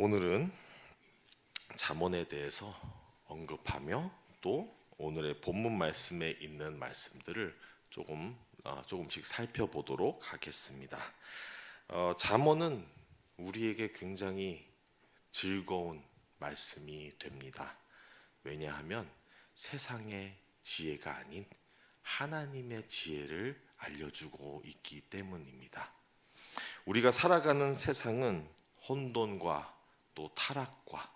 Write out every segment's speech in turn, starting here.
오늘은 잠언에 대해서 언급하며 또 오늘의 본문 말씀에 있는 말씀들을 조금씩 살펴보도록 하겠습니다. 잠언은 우리에게 굉장히 즐거운 말씀이 됩니다. 왜냐하면 세상의 지혜가 아닌 하나님의 지혜를 알려주고 있기 때문입니다. 우리가 살아가는 세상은 혼돈과 또 타락과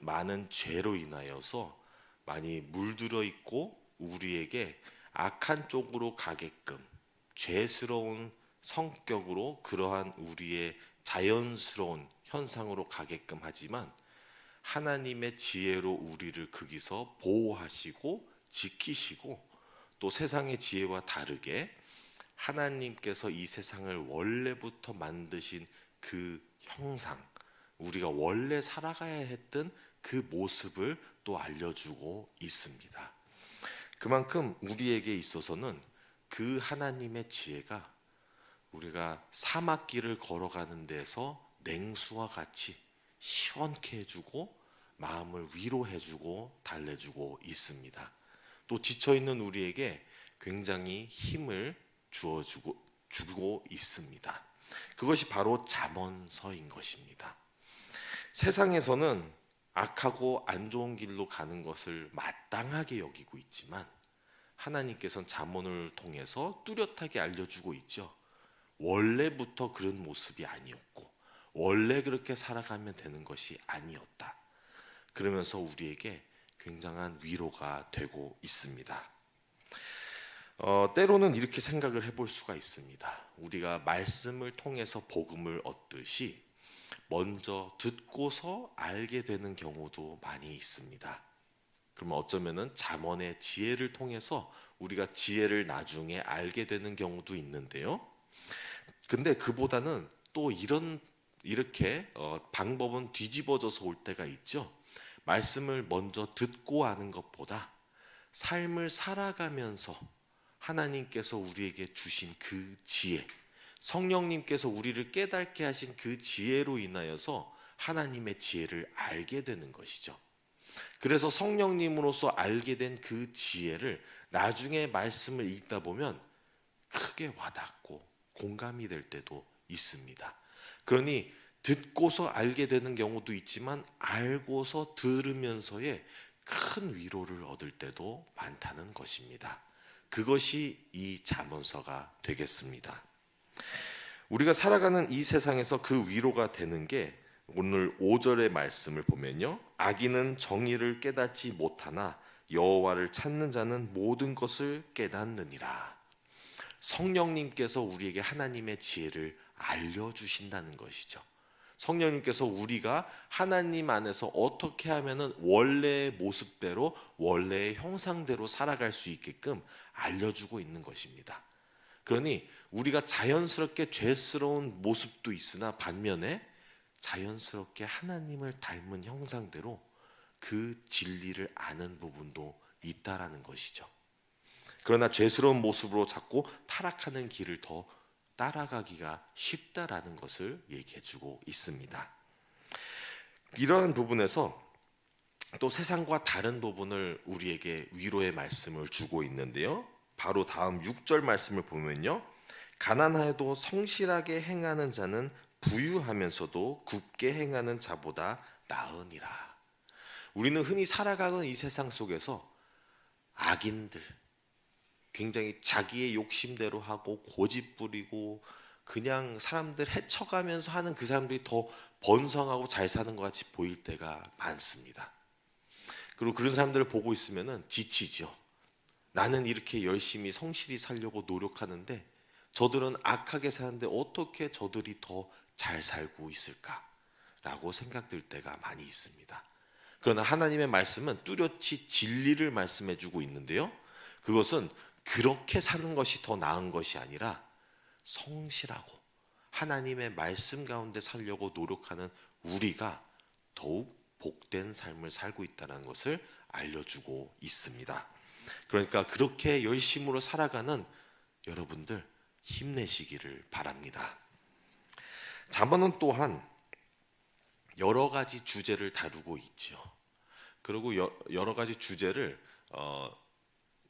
많은 죄로 인하여서 많이 물들어 있고 우리에게 악한 쪽으로 가게끔 죄스러운 성격으로 그러한 우리의 자연스러운 현상으로 가게끔 하지만 하나님의 지혜로 우리를 거기서 보호하시고 지키시고 또 세상의 지혜와 다르게 하나님께서 이 세상을 원래부터 만드신 그 형상, 우리가 원래 살아가야 했던 그 모습을 또 알려주고 있습니다. 그만큼 우리에게 있어서는 그 하나님의 지혜가 우리가 사막길을 걸어가는 데서 냉수와 같이 시원케 해주고 마음을 위로해주고 달래주고 있습니다. 또 지쳐있는 우리에게 굉장히 힘을 주고 있습니다. 그것이 바로 잠언서인 것입니다. 세상에서는 악하고 안 좋은 길로 가는 것을 마땅하게 여기고 있지만 하나님께서는 잠언을 통해서 뚜렷하게 알려주고 있죠. 원래부터 그런 모습이 아니었고 원래 그렇게 살아가면 되는 것이 아니었다. 그러면서 우리에게 굉장한 위로가 되고 있습니다. 때로는 이렇게 생각을 해볼 수가 있습니다. 우리가 말씀을 통해서 복음을 얻듯이 먼저 듣고서 알게 되는 경우도 많이 있습니다. 그러면 어쩌면은 잠언의 지혜를 통해서 우리가 지혜를 나중에 알게 되는 경우도 있는데요. 근데 그보다는 또 이렇게 방법은 뒤집어져서 올 때가 있죠. 말씀을 먼저 듣고 아는 것보다 삶을 살아가면서 하나님께서 우리에게 주신 그 지혜, 성령님께서 우리를 깨닫게 하신 그 지혜로 인하여서 하나님의 지혜를 알게 되는 것이죠. 그래서 성령님으로서 알게 된 그 지혜를 나중에 말씀을 읽다 보면 크게 와닿고 공감이 될 때도 있습니다. 그러니 듣고서 알게 되는 경우도 있지만 알고서 들으면서의 큰 위로를 얻을 때도 많다는 것입니다. 그것이 이 잠언서가 되겠습니다. 우리가 살아가는 이 세상에서 그 위로가 되는 게 오늘 5절의 말씀을 보면요, 악인은 정의를 깨닫지 못하나 여호와를 찾는 자는 모든 것을 깨닫느니라. 성령님께서 우리에게 하나님의 지혜를 알려주신다는 것이죠. 성령님께서 우리가 하나님 안에서 어떻게 하면은 원래의 모습대로 원래의 형상대로 살아갈 수 있게끔 알려주고 있는 것입니다. 그러니 우리가 자연스럽게 죄스러운 모습도 있으나 반면에 자연스럽게 하나님을 닮은 형상대로 그 진리를 아는 부분도 있다라는 것이죠. 그러나 죄스러운 모습으로 자꾸 타락하는 길을 더 따라가기가 쉽다라는 것을 얘기해주고 있습니다. 이러한 부분에서 또 세상과 다른 부분을 우리에게 위로의 말씀을 주고 있는데요. 바로 다음 6절 말씀을 보면요, 가난하여도 성실하게 행하는 자는 부유하면서도 굽게 행하는 자보다 나으니라. 우리는 흔히 살아가는 이 세상 속에서 악인들, 굉장히 자기의 욕심대로 하고 고집 부리고 그냥 사람들 해쳐가면서 하는 그 사람들이 더 번성하고 잘 사는 것 같이 보일 때가 많습니다. 그리고 그런 사람들을 보고 있으면 지치죠. 나는 이렇게 열심히 성실히 살려고 노력하는데 저들은 악하게 사는데 어떻게 저들이 더 잘 살고 있을까라고 생각될 때가 많이 있습니다. 그러나 하나님의 말씀은 뚜렷이 진리를 말씀해주고 있는데요, 그것은 그렇게 사는 것이 더 나은 것이 아니라 성실하고 하나님의 말씀 가운데 살려고 노력하는 우리가 더욱 복된 삶을 살고 있다는 것을 알려주고 있습니다. 그러니까 그렇게 열심으로 살아가는 여러분들 힘내시기를 바랍니다. 잠언은 또한 여러 가지 주제를 다루고 있죠. 그리고 여러 가지 주제를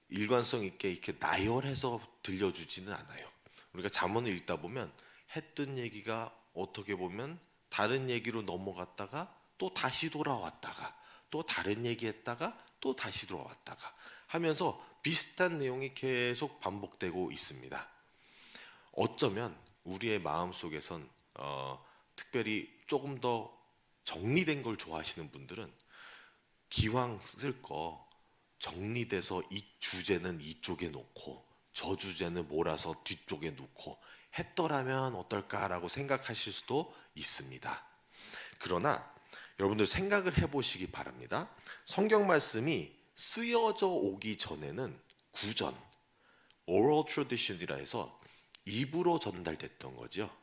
일관성 있게 이렇게 나열해서 들려주지는 않아요. 우리가 잠언을 읽다 보면 했던 얘기가 어떻게 보면 다른 얘기로 넘어갔다가 또 다시 돌아왔다가 또 다른 얘기했다가 또 다시 돌아왔다가 하면서 비슷한 내용이 계속 반복되고 있습니다. 어쩌면 우리의 마음속에선 특별히 조금 더 정리된 걸 좋아하시는 분들은 기왕 쓸 거 정리돼서 이 주제는 이쪽에 놓고 저 주제는 몰아서 뒤쪽에 놓고 했더라면 어떨까라고 생각하실 수도 있습니다. 그러나 여러분들 생각을 해보시기 바랍니다. 성경 말씀이 쓰여져 오기 전에는 구전, oral tradition이라 해서 입으로 전달됐던 거죠.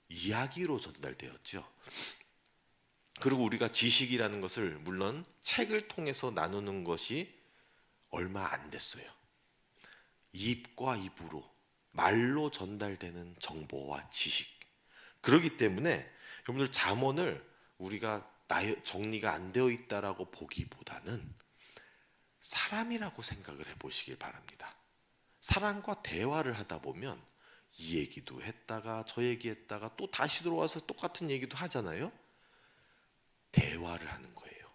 이야기로 전달되었죠. 그리고 우리가 지식이라는 것을 물론 책을 통해서 나누는 것이 얼마 안 됐어요. 입과 입으로 말로 전달되는 정보와 지식. 그렇기 때문에 여러분들 잠언을 우리가 정리가 안 되어 있다라고 보기보다는 사람이라고 생각을 해보시길 바랍니다. 사람과 대화를 하다 보면 이 얘기도 했다가 저 얘기했다가 또 다시 들어와서 똑같은 얘기도 하잖아요. 대화를 하는 거예요.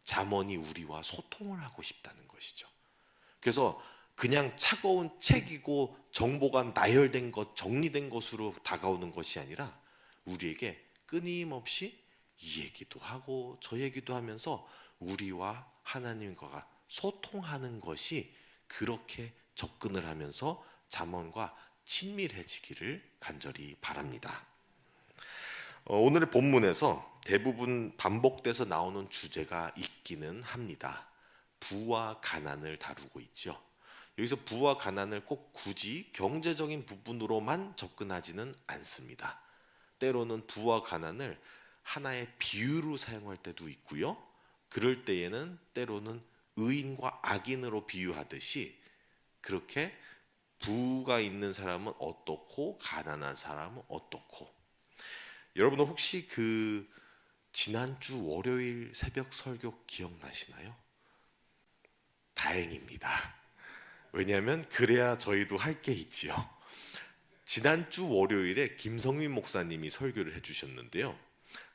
잠언이 우리와 소통을 하고 싶다는 것이죠. 그래서 그냥 차가운 책이고 정보가 나열된 것, 정리된 것으로 다가오는 것이 아니라 우리에게 끊임없이 이 얘기도 하고 저 얘기도 하면서 우리와 하나님과 소통하는 것이 그렇게 접근을 하면서 잠언과 친밀해지기를 간절히 바랍니다. 오늘의 본문에서 대부분 반복돼서 나오는 주제가 있기는 합니다. 부와 가난을 다루고 있죠. 여기서 부와 가난을 꼭 굳이 경제적인 부분으로만 접근하지는 않습니다. 때로는 부와 가난을 하나의 비유로 사용할 때도 있고요. 그럴 때에는 때로는 의인과 악인으로 비유하듯이 그렇게 부가 있는 사람은 어떻고 가난한 사람은 어떻고. 여러분은 혹시 그 지난주 월요일 새벽 설교 기억나시나요? 다행입니다. 왜냐하면 그래야 저희도 할 게 있지요. 지난주 월요일에 김성민 목사님이 설교를 해주셨는데요.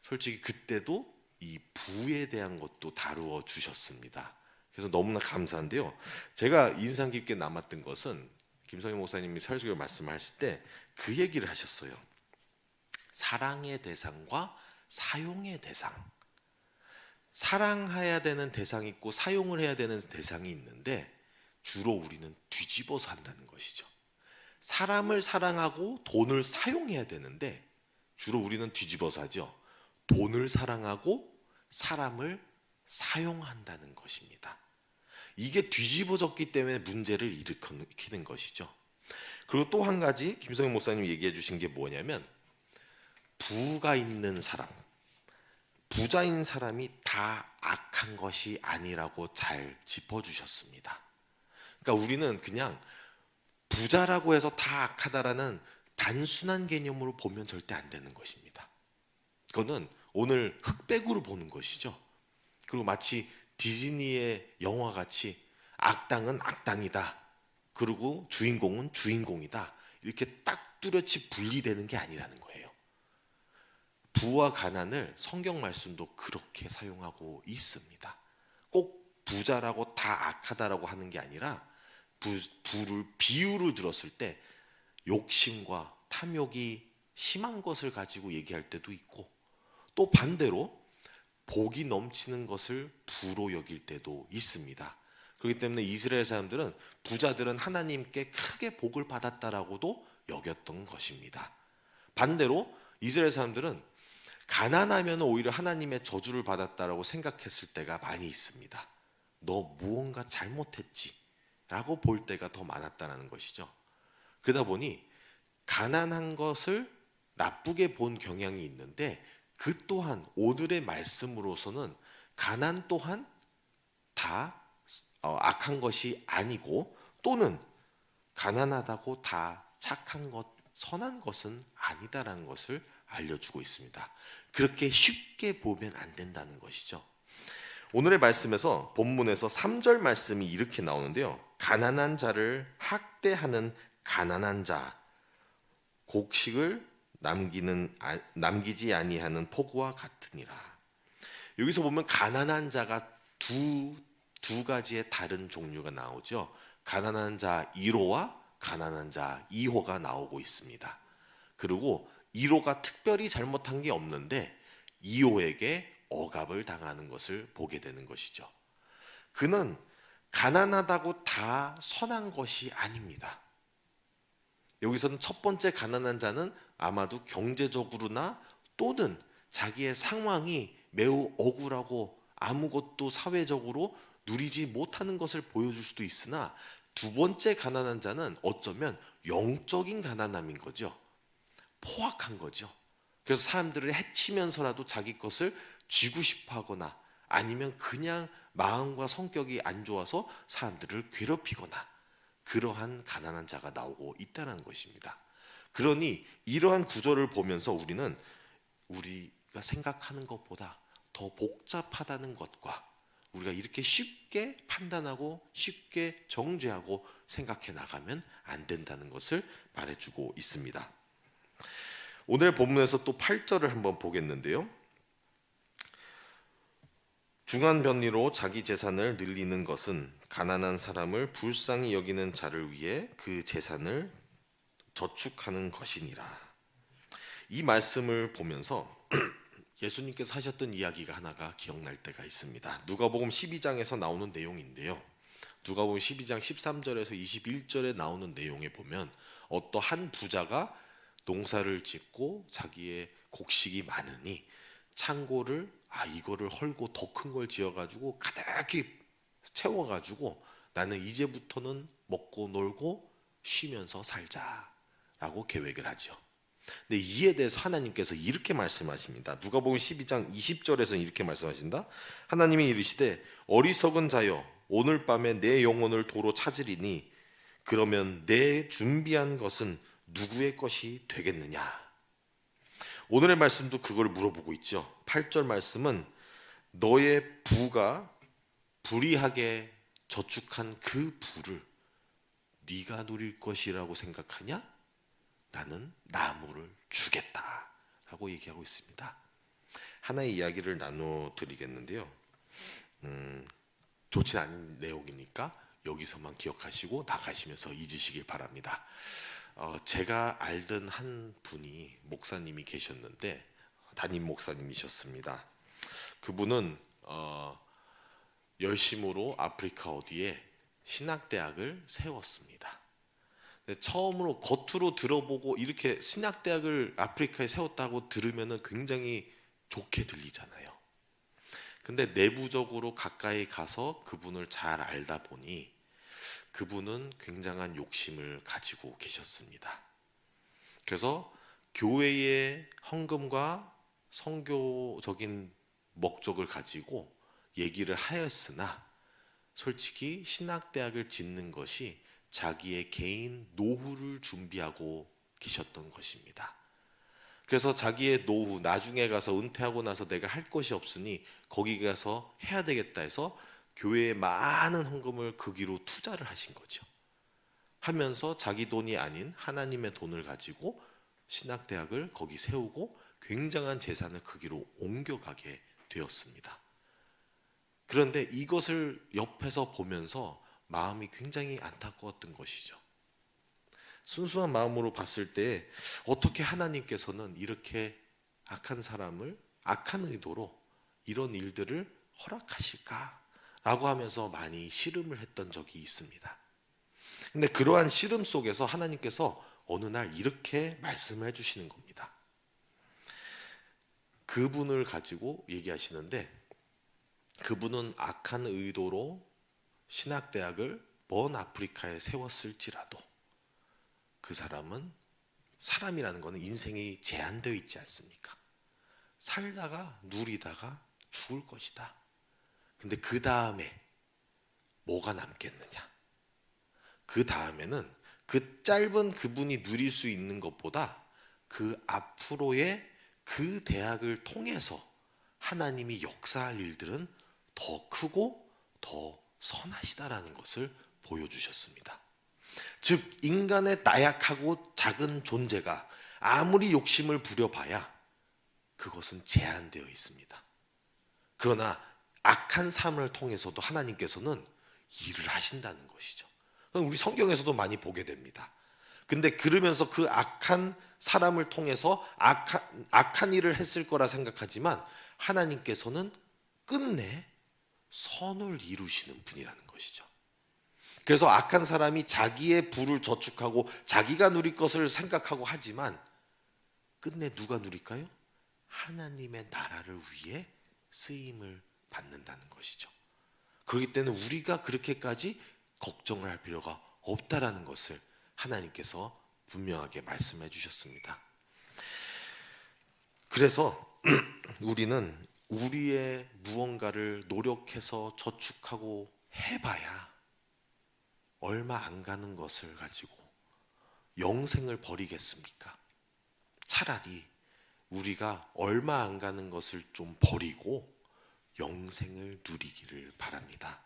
솔직히 그때도 이 부에 대한 것도 다루어 주셨습니다. 그래서 너무나 감사한데요. 제가 인상 깊게 남았던 것은 김성민 목사님이 설교 말씀하실 때 그 얘기를 하셨어요. 사랑의 대상과 사용의 대상. 사랑해야 되는 대상이 있고 사용을 해야 되는 대상이 있는데 주로 우리는 뒤집어서 한다는 것이죠. 사람을 사랑하고 돈을 사용해야 되는데 주로 우리는 뒤집어서 하죠. 돈을 사랑하고 사람을 사용한다는 것입니다. 이게 뒤집어졌기 때문에 문제를 일으키는 것이죠. 그리고 또 한 가지 김성현 목사님이 얘기해 주신 게 뭐냐면 부가 있는 사람, 부자인 사람이 다 악한 것이 아니라고 잘 짚어주셨습니다. 그러니까 우리는 그냥 부자라고 해서 다 악하다라는 단순한 개념으로 보면 절대 안 되는 것입니다. 그거는 오늘 흑백으로 보는 것이죠. 그리고 마치 디즈니의 영화같이 악당은 악당이다. 그리고 주인공은 주인공이다. 이렇게 딱 뚜렷이 분리되는 게 아니라는 거예요. 부와 가난을 성경 말씀도 그렇게 사용하고 있습니다. 꼭 부자라고 다 악하다라고 하는 게 아니라 부를 비유로 들었을 때 욕심과 탐욕이 심한 것을 가지고 얘기할 때도 있고 또 반대로 복이 넘치는 것을 부로 여길 때도 있습니다. 그렇기 때문에 이스라엘 사람들은 부자들은 하나님께 크게 복을 받았다라고도 여겼던 것입니다. 반대로 이스라엘 사람들은 가난하면 오히려 하나님의 저주를 받았다라고 생각했을 때가 많이 있습니다. 너 무언가 잘못했지 라고 볼 때가 더 많았다는 것이죠. 그러다 보니 가난한 것을 나쁘게 본 경향이 있는데 그 또한 오늘의 말씀으로서는 가난 또한 다 악한 것이 아니고 또는 가난하다고 다 착한 것, 선한 것은 아니다라는 것을 알려주고 있습니다. 그렇게 쉽게 보면 안 된다는 것이죠. 오늘의 말씀에서 본문에서 3절 말씀이 이렇게 나오는데요. 가난한 자를 학대하는 가난한 자, 곡식을 남기지 아니하는 포구와 같으니라. 여기서 보면 가난한 자가 두 가지의 다른 종류가 나오죠. 가난한 자 1호와 가난한 자 2호가 나오고 있습니다. 그리고 1호가 특별히 잘못한 게 없는데 2호에게 억압을 당하는 것을 보게 되는 것이죠. 그는 가난하다고 다 선한 것이 아닙니다. 여기서는 첫 번째 가난한 자는 아마도 경제적으로나 또는 자기의 상황이 매우 억울하고 아무것도 사회적으로 누리지 못하는 것을 보여줄 수도 있으나, 두 번째 가난한 자는 어쩌면 영적인 가난함인 거죠. 포악한 거죠. 그래서 사람들을 해치면서라도 자기 것을 쥐고 싶어 하거나, 아니면 그냥 마음과 성격이 안 좋아서 사람들을 괴롭히거나, 그러한 가난한 자가 나오고 있다는 것입니다. 그러니 이러한 구절을 보면서 우리는 우리가 생각하는 것보다 더 복잡하다는 것과, 우리가 이렇게 쉽게 판단하고 쉽게 정죄하고 생각해 나가면 안 된다는 것을 말해주고 있습니다. 오늘 본문에서 또 8절을 한번 보겠는데요. 중한 변리로 자기 재산을 늘리는 것은 가난한 사람을 불쌍히 여기는 자를 위해 그 재산을 저축하는 것이니라. 이 말씀을 보면서 예수님께서 하셨던 이야기가 하나가 기억날 때가 있습니다. 누가복음 12장에서 나오는 내용인데요. 누가복음 12장 13절에서 21절에 나오는 내용에 보면 어떠한 부자가 농사를 짓고 자기의 곡식이 많으니 창고를 이거를 헐고 더 큰 걸 지어가지고 가득히 채워가지고 나는 이제부터는 먹고 놀고 쉬면서 살자라고 계획을 하죠. 근데 이에 대해서 하나님께서 이렇게 말씀하십니다. 누가복음 12장 20절에서는 이렇게 말씀하신다. 하나님이 이르시되 어리석은 자여 오늘 밤에 내 영혼을 도로 찾으리니 그러면 내 준비한 것은 누구의 것이 되겠느냐. 오늘의 말씀도 그걸 물어보고 있죠. 8절 말씀은 너의 부가 불의하게 저축한 그 부를 네가 누릴 것이라고 생각하냐? 나는 나무를 주겠다라고 얘기하고 있습니다. 하나의 이야기를 나눠드리겠는데요. 좋지 않은 내용이니까 여기서만 기억하시고 나가시면서 잊으시길 바랍니다. 제가 알던 한 분이 목사님이 계셨는데 담임 목사님이셨습니다. 그분은 열심으로 아프리카 어디에 신학대학을 세웠습니다. 처음으로 겉으로 들어보고 이렇게 신학대학을 아프리카에 세웠다고 들으면 굉장히 좋게 들리잖아요. 근데 내부적으로 가까이 가서 그분을 잘 알다 보니 그분은 굉장한 욕심을 가지고 계셨습니다. 그래서 교회의 헌금과 선교적인 목적을 가지고 얘기를 하였으나 솔직히 신학대학을 짓는 것이 자기의 개인 노후를 준비하고 계셨던 것입니다. 그래서 자기의 노후, 나중에 가서 은퇴하고 나서 내가 할 것이 없으니 거기 가서 해야 되겠다 해서 교회에 많은 헌금을 그 기로 투자를 하신 거죠. 하면서 자기 돈이 아닌 하나님의 돈을 가지고 신학대학을 거기 세우고 굉장한 재산을 그 기로 옮겨가게 되었습니다. 그런데 이것을 옆에서 보면서 마음이 굉장히 안타까웠던 것이죠. 순수한 마음으로 봤을 때 어떻게 하나님께서는 이렇게 악한 사람을 악한 의도로 이런 일들을 허락하실까라고 하면서 많이 씨름을 했던 적이 있습니다. 근데 그러한 씨름 속에서 하나님께서 어느 날 이렇게 말씀을 해주시는 겁니다. 그분을 가지고 얘기하시는데 그분은 악한 의도로 신학대학을 먼 아프리카에 세웠을지라도 그 사람은, 사람이라는 것은 인생이 제한되어 있지 않습니까? 살다가 누리다가 죽을 것이다. 근데 그 다음에 뭐가 남겠느냐? 그 다음에는 그 짧은 그분이 누릴 수 있는 것보다 그 앞으로의 그 대학을 통해서 하나님이 역사할 일들은 더 크고 더 선하시다라는 것을 보여주셨습니다. 즉 인간의 나약하고 작은 존재가 아무리 욕심을 부려봐야 그것은 제한되어 있습니다. 그러나 악한 삶을 통해서도 하나님께서는 일을 하신다는 것이죠. 우리 성경에서도 많이 보게 됩니다. 근데 그러면서 그 악한 사람을 통해서 악한 일을 했을 거라 생각하지만 하나님께서는 끝내 선을 이루시는 분이라는 것이죠. 그래서 악한 사람이 자기의 부를 저축하고 자기가 누릴 것을 생각하고 하지만 끝내 누가 누릴까요? 하나님의 나라를 위해 쓰임을 받는다는 것이죠. 그렇기 때문에 우리가 그렇게까지 걱정을 할 필요가 없다라는 것을 하나님께서 분명하게 말씀해 주셨습니다. 그래서 우리는 우리의 무언가를 노력해서 저축하고 해봐야 얼마 안 가는 것을 가지고 영생을 버리겠습니까? 차라리 우리가 얼마 안 가는 것을 좀 버리고 영생을 누리기를 바랍니다.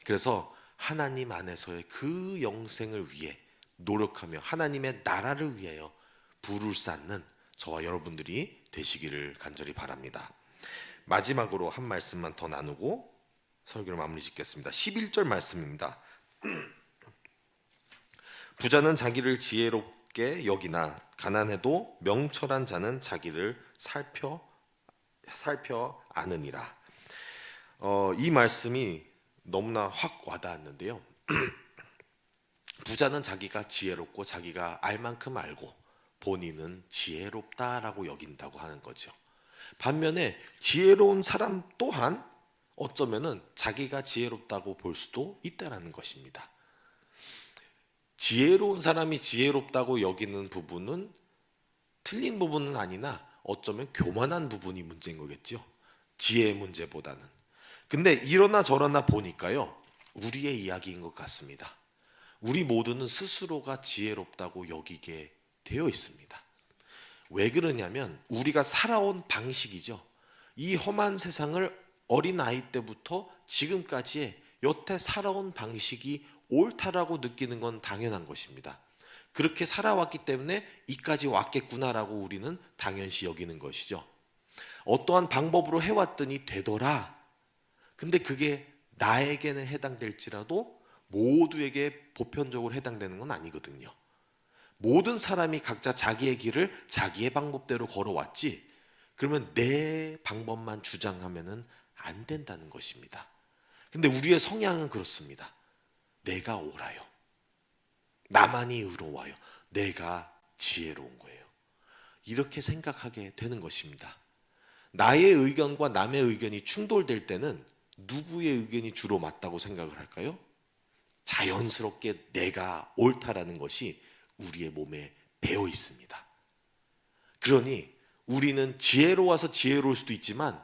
그래서 하나님 안에서의 그 영생을 위해 노력하며 하나님의 나라를 위하여 부를 쌓는 저와 여러분들이 되시기를 간절히 바랍니다. 마지막으로 한 말씀만 더 나누고 설교를 마무리 짓겠습니다. 11절 말씀입니다. 부자는 자기를 지혜롭게 여기나 가난해도 명철한 자는 자기를 살펴 아느니라. 이 말씀이 너무나 확 와닿았는데요. 부자는 자기가 지혜롭고 자기가 알 만큼 알고 본인은 지혜롭다라고 여긴다고 하는 거죠. 반면에 지혜로운 사람 또한 어쩌면은 자기가 지혜롭다고 볼 수도 있다라는 것입니다. 지혜로운 사람이 지혜롭다고 여기는 부분은 틀린 부분은 아니나 어쩌면 교만한 부분이 문제인 거겠죠. 지혜의 문제보다는. 근데 이러나 저러나 보니까요, 우리의 이야기인 것 같습니다. 우리 모두는 스스로가 지혜롭다고 여기게 되어 있습니다. 왜 그러냐면 우리가 살아온 방식이죠. 이 험한 세상을 어린아이 때부터 지금까지의 여태 살아온 방식이 옳다라고 느끼는 건 당연한 것입니다. 그렇게 살아왔기 때문에 이까지 왔겠구나라고 우리는 당연시 여기는 것이죠. 어떠한 방법으로 해왔더니 되더라. 근데 그게 나에게는 해당될지라도 모두에게 보편적으로 해당되는 건 아니거든요. 모든 사람이 각자 자기의 길을 자기의 방법대로 걸어왔지, 그러면 내 방법만 주장하면은 안 된다는 것입니다. 근데 우리의 성향은 그렇습니다. 내가 옳아요. 나만이 의로워요. 내가 지혜로운 거예요. 이렇게 생각하게 되는 것입니다. 나의 의견과 남의 의견이 충돌될 때는 누구의 의견이 주로 맞다고 생각을 할까요? 자연스럽게 내가 옳다라는 것이 우리의 몸에 배어 있습니다. 그러니 우리는 지혜로워서 지혜로울 수도 있지만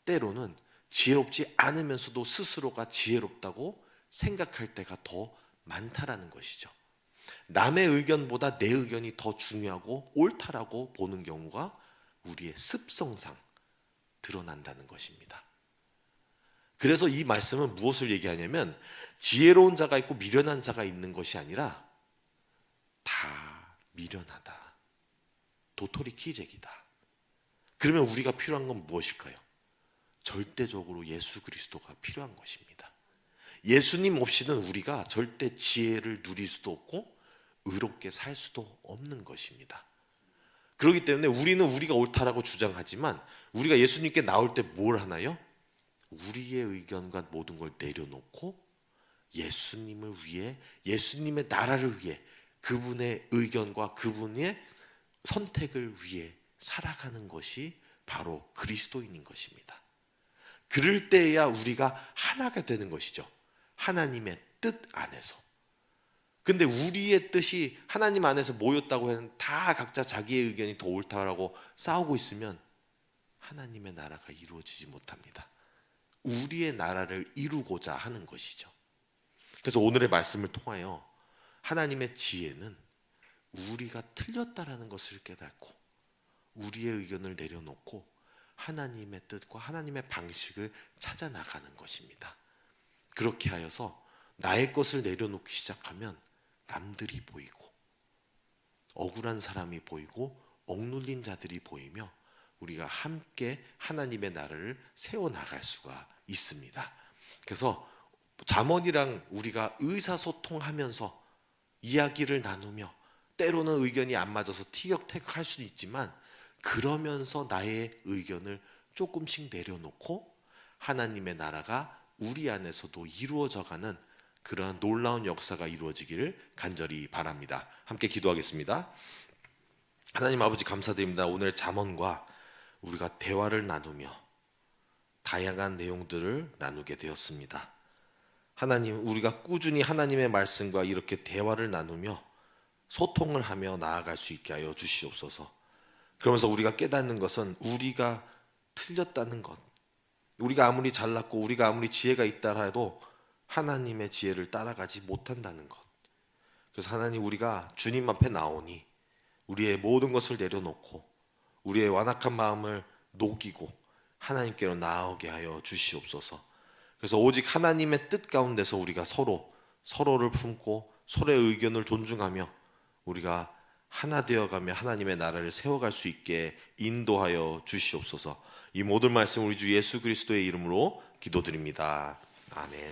때로는 지혜롭지 않으면서도 스스로가 지혜롭다고 생각할 때가 더 많다라는 것이죠. 남의 의견보다 내 의견이 더 중요하고 옳다라고 보는 경우가 우리의 습성상 드러난다는 것입니다. 그래서 이 말씀은 무엇을 얘기하냐면 지혜로운 자가 있고 미련한 자가 있는 것이 아니라 다 미련하다. 도토리 키재기다. 그러면 우리가 필요한 건 무엇일까요? 절대적으로 예수 그리스도가 필요한 것입니다. 예수님 없이는 우리가 절대 지혜를 누릴 수도 없고 의롭게 살 수도 없는 것입니다. 그렇기 때문에 우리는 우리가 옳다라고 주장하지만 우리가 예수님께 나올 때 뭘 하나요? 우리의 의견과 모든 걸 내려놓고 예수님을 위해, 예수님의 나라를 위해, 그분의 의견과 그분의 선택을 위해 살아가는 것이 바로 그리스도인인 것입니다. 그럴 때야 우리가 하나가 되는 것이죠. 하나님의 뜻 안에서. 근데 우리의 뜻이 하나님 안에서 모였다고 해는 다 각자 자기의 의견이 더 옳다라고 싸우고 있으면 하나님의 나라가 이루어지지 못합니다. 우리의 나라를 이루고자 하는 것이죠. 그래서 오늘의 말씀을 통하여 하나님의 지혜는 우리가 틀렸다라는 것을 깨닫고 우리의 의견을 내려놓고 하나님의 뜻과 하나님의 방식을 찾아 나가는 것입니다. 그렇게 하여서 나의 것을 내려놓기 시작하면 남들이 보이고 억울한 사람이 보이고 억눌린 자들이 보이며 우리가 함께 하나님의 나라를 세워나갈 수가 있습니다. 그래서 잠언이랑 우리가 의사소통하면서 이야기를 나누며 때로는 의견이 안 맞아서 티격태격할 수도 있지만 그러면서 나의 의견을 조금씩 내려놓고 하나님의 나라가 우리 안에서도 이루어져가는 그러한 놀라운 역사가 이루어지기를 간절히 바랍니다. 함께 기도하겠습니다. 하나님 아버지 감사드립니다. 오늘 잠언과 우리가 대화를 나누며 다양한 내용들을 나누게 되었습니다. 하나님, 우리가 꾸준히 하나님의 말씀과 이렇게 대화를 나누며 소통을 하며 나아갈 수 있게 하여 주시옵소서. 그러면서 우리가 깨닫는 것은 우리가 틀렸다는 것, 우리가 아무리 잘났고 우리가 아무리 지혜가 있다 해도 하나님의 지혜를 따라가지 못한다는 것. 그래서 하나님, 우리가 주님 앞에 나오니 우리의 모든 것을 내려놓고 우리의 완악한 마음을 녹이고 하나님께로 나아오게 하여 주시옵소서. 그래서 오직 하나님의 뜻 가운데서 우리가 서로를 품고 서로의 의견을 존중하며 우리가 하나 되어가며 하나님의 나라를 세워갈 수 있게 인도하여 주시옵소서. 이 모든 말씀 우리 주 예수 그리스도의 이름으로 기도드립니다. 아멘.